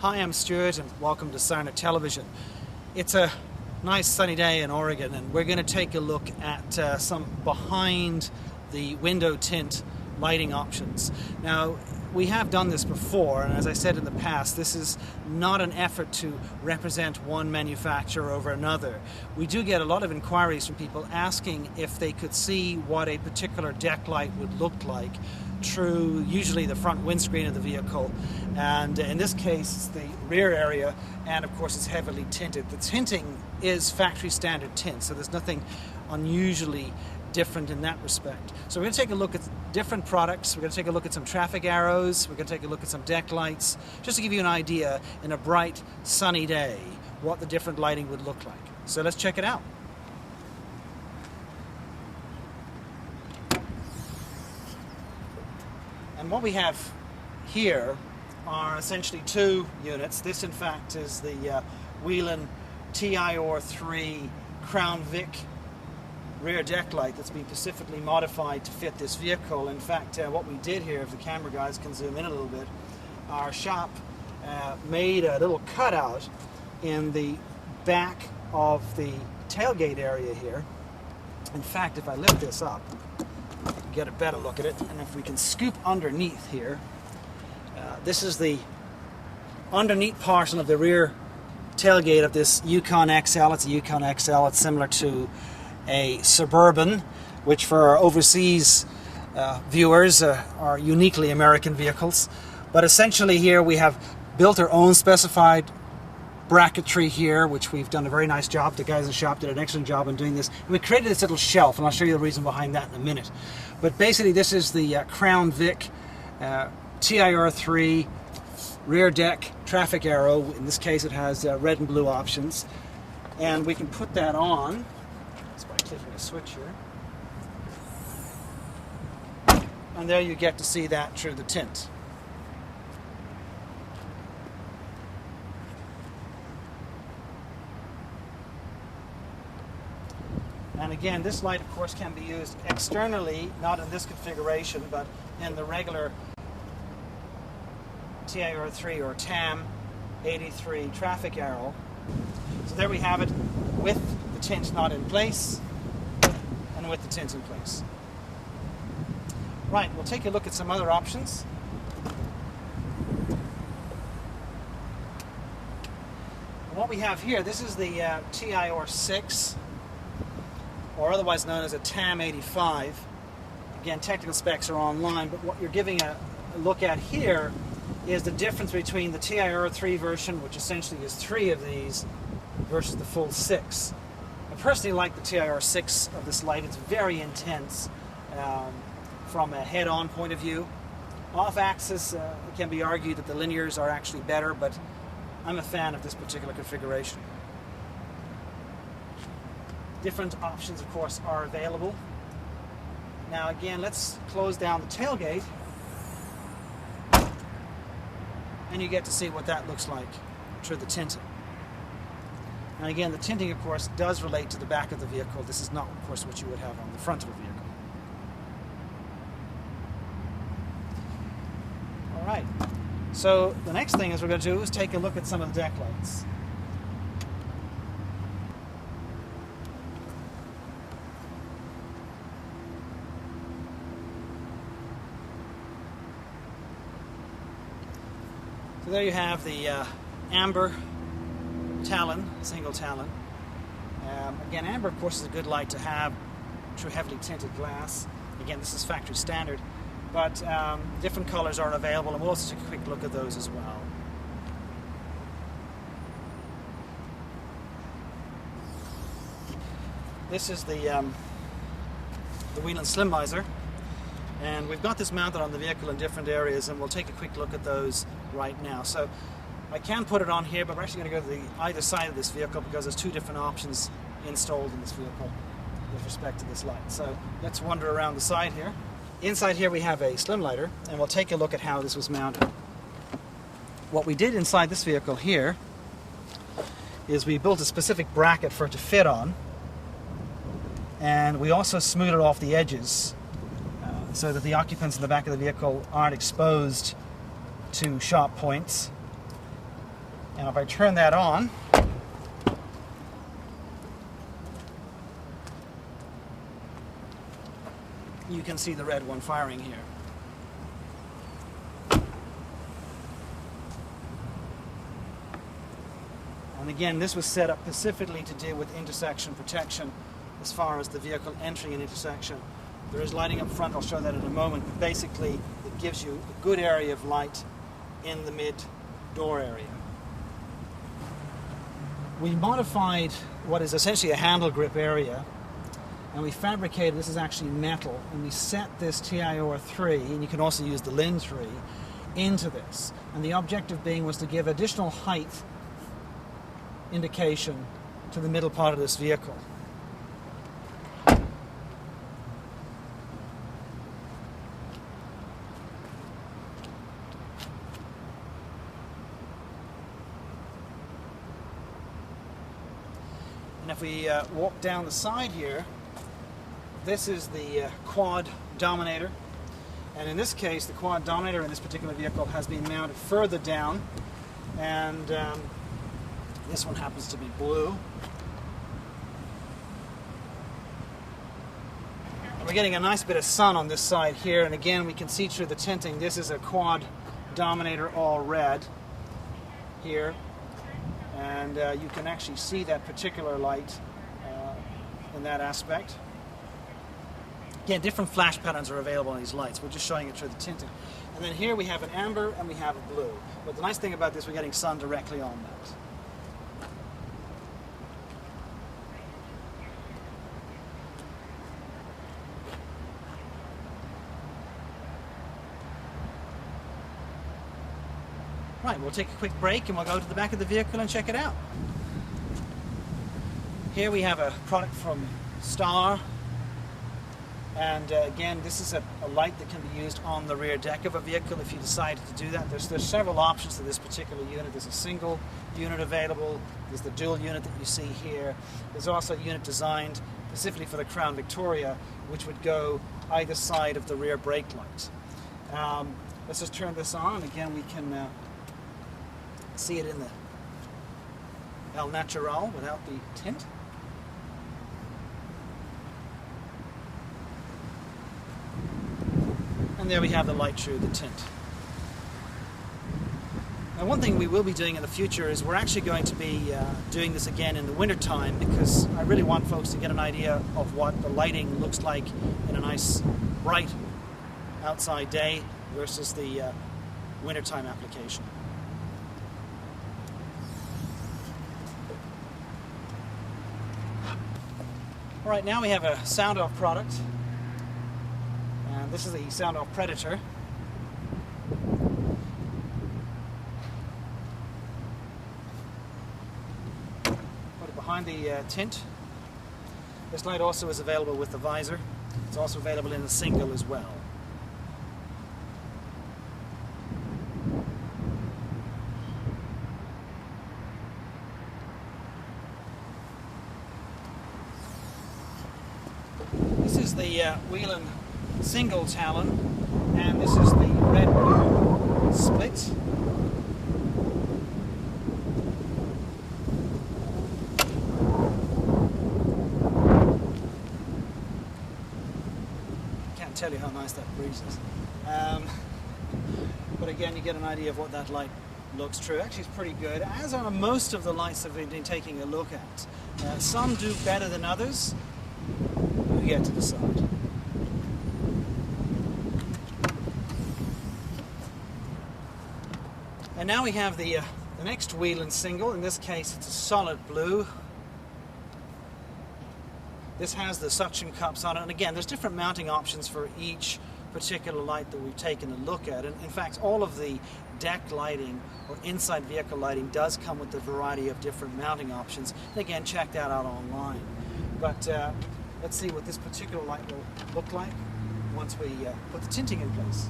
Hi, I'm Stuart and welcome to Sarna Television. It's a nice sunny day in Oregon and we're going to take a look at some behind the window tint lighting options. Now, we have done this before, and as I said in the past, this is not an effort to represent one manufacturer over another. We do get a lot of inquiries from people asking if they could see what a particular deck light would look like through usually the front windscreen of the vehicle, and in this case it's the rear area, and of course it's heavily tinted. The tinting is factory standard tint, so there's nothing unusually different in that respect. So we're going to take a look at different products. We're going to take a look at some traffic arrows. We're going to take a look at some deck lights, just to give you an idea in a bright sunny day what the different lighting would look like. So let's check it out. And what we have here are essentially two units. This in fact is the Whelen TIR3 Crown Vic rear deck light that's been specifically modified to fit this vehicle. In fact, what we did here, if the camera guys can zoom in a little bit, our shop made a little cutout in the back of the tailgate area here. In fact, if I lift this up, get a better look at it, and if we can scoop underneath here, this is the underneath portion of the rear tailgate of this Yukon XL. It's a Yukon XL. It's similar to a Suburban, which for our overseas viewers are uniquely American vehicles. But essentially here we have built our own specified bracketry here, which we've done a very nice job. The guys in the shop did an excellent job in doing this. And we created this little shelf, and I'll show you the reason behind that in a minute. But basically this is the Crown Vic TIR3 rear deck traffic arrow. In this case it has red and blue options. And we can put that on by clicking a switch here. And there you get to see that through the tint. And again, this light of course can be used externally, not in this configuration, but in the regular TIR3 or TAM 83 traffic arrow. So there we have it, with the tint not in place and with the tint in place. Right, we'll take a look at some other options. And what we have here, this is the TIR6, or otherwise known as a TAM 85. Again, technical specs are online, but what you're giving a look at here is the difference between the TIR3 version, which essentially is 3 of these, versus the full 6. I personally like the TIR6 of this light. It's very intense from a head-on point of view. Off-axis, it can be argued that the linears are actually better, but I'm a fan of this particular configuration. Different options, of course, are available. Now again, let's close down the tailgate, and you get to see what that looks like through the tinting. And again, the tinting, of course, does relate to the back of the vehicle. This is not, of course, what you would have on the front of a vehicle. All right. So the next thing we're going to do is take a look at some of the deck lights. So there you have the amber Talon, single Talon. Again, amber of course is a good light to have through heavily tinted glass. Again, this is factory standard, but different colors are available, and we'll also take a quick look at those as well. This is the Whelen Slimmizer, and we've got this mounted on the vehicle in different areas, and we'll take a quick look at those right now. So I can put it on here, but we're actually going to go to the either side of this vehicle because there's 2 different options installed in this vehicle with respect to this light. So let's wander around the side here. Inside here we have a slim lighter, and we'll take a look at how this was mounted. What we did inside this vehicle here is we built a specific bracket for it to fit on, and we also smoothed it off the edges so that the occupants in the back of the vehicle aren't exposed to sharp points. And if I turn that on, you can see the red one firing here. And again, this was set up specifically to deal with intersection protection as far as the vehicle entering an intersection. There is lighting up front, I'll show that in a moment, but basically it gives you a good area of light in the mid-door area. We modified what is essentially a handle grip area, and we fabricated, this is actually metal, and we set this TiOR3, and you can also use the Lin 3, into this. And the objective being was to give additional height indication to the middle part of this vehicle. And if we walk down the side here, this is the quad dominator. And in this case, the quad dominator in this particular vehicle has been mounted further down. And this one happens to be blue. And we're getting a nice bit of sun on this side here. And again, we can see through the tinting. This is a quad dominator all red here. And you can actually see that particular light in that aspect. Again, different flash patterns are available on these lights. We're just showing it through the tinting. And then here we have an amber and we have a blue. But the nice thing about this, we're getting sun directly on that. Right, we'll take a quick break and we'll go to the back of the vehicle and check it out. Here we have a product from Star. And again, this is a light that can be used on the rear deck of a vehicle if you decided to do that. There's several options to this particular unit. There's a single unit available. There's the dual unit that you see here. There's also a unit designed specifically for the Crown Victoria, which would go either side of the rear brake light. Let's just turn this on. Again, we can see it in the El Natural without the tint. And there we have the light through the tint. Now, one thing we will be doing in the future is we're actually going to be doing this again in the winter time, because I really want folks to get an idea of what the lighting looks like in a nice bright outside day versus the wintertime application. All right, now we have a sound-off product. And this is the sound-off Predator. Put it behind the tint. This light also is available with the visor. It's also available in the single as well. This is the Whelen single talon, and this is the red-blue split. Can't tell you how nice that breeze is. But again, you get an idea of what that light looks through. Actually, it's pretty good, as are most of the lights that we've been taking a look at. Some do better than others. We get to decide. And now we have the next Whelen single. In this case, it's a solid blue. This has the suction cups on it, and again, there's different mounting options for each particular light that we've taken a look at. And in fact, all of the deck lighting or inside vehicle lighting does come with a variety of different mounting options. And again, check that out online. But let's see what this particular light will look like once we put the tinting in place.